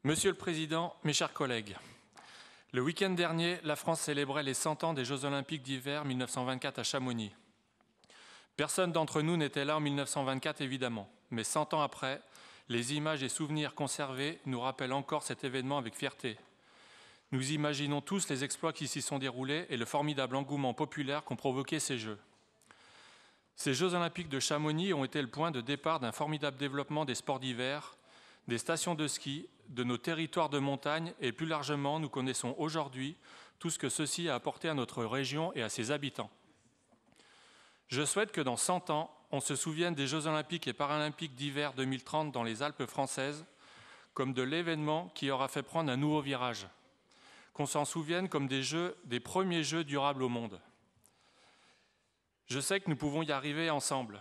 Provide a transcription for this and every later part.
Monsieur le Président, mes chers collègues, le week-end dernier, la France célébrait les 100 ans des Jeux Olympiques d'hiver 1924 à Chamonix. Personne d'entre nous n'était là en 1924, évidemment, mais 100 ans après, les images et souvenirs conservés nous rappellent encore cet événement avec fierté. Nous imaginons tous les exploits qui s'y sont déroulés et le formidable engouement populaire qu'ont provoqué ces Jeux. Ces Jeux Olympiques de Chamonix ont été le point de départ d'un formidable développement des sports d'hiver, des stations de ski, de nos territoires de montagne et plus largement, nous connaissons aujourd'hui tout ce que ceci a apporté à notre région et à ses habitants. Je souhaite que dans 100 ans, on se souvienne des Jeux Olympiques et Paralympiques d'hiver 2030 dans les Alpes françaises comme de l'événement qui aura fait prendre un nouveau virage, qu'on s'en souvienne comme des premiers Jeux durables au monde. Je sais que nous pouvons y arriver ensemble.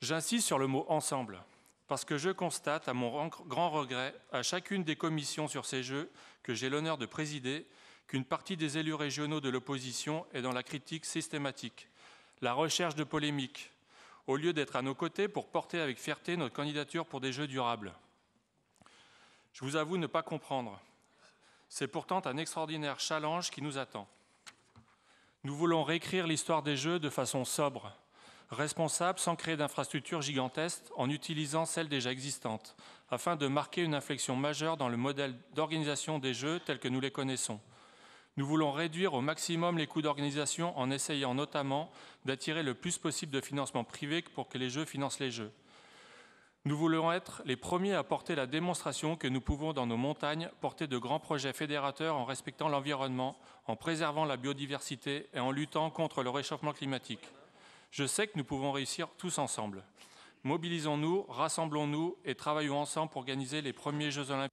J'insiste sur le mot « ensemble ». Parce que je constate, à mon grand regret, à chacune des commissions sur ces Jeux que j'ai l'honneur de présider, qu'une partie des élus régionaux de l'opposition est dans la critique systématique, la recherche de polémiques, au lieu d'être à nos côtés pour porter avec fierté notre candidature pour des Jeux durables. Je vous avoue ne pas comprendre. C'est pourtant un extraordinaire challenge qui nous attend. Nous voulons réécrire l'histoire des Jeux de façon sobre, responsable sans créer d'infrastructures gigantesques en utilisant celles déjà existantes, afin de marquer une inflexion majeure dans le modèle d'organisation des Jeux tels que nous les connaissons. Nous voulons réduire au maximum les coûts d'organisation en essayant notamment d'attirer le plus possible de financement privé pour que les Jeux financent les Jeux. Nous voulons être les premiers à porter la démonstration que nous pouvons, dans nos montagnes, porter de grands projets fédérateurs en respectant l'environnement, en préservant la biodiversité et en luttant contre le réchauffement climatique. Je sais que nous pouvons réussir tous ensemble. Mobilisons-nous, rassemblons-nous et travaillons ensemble pour organiser les premiers Jeux Olympiques.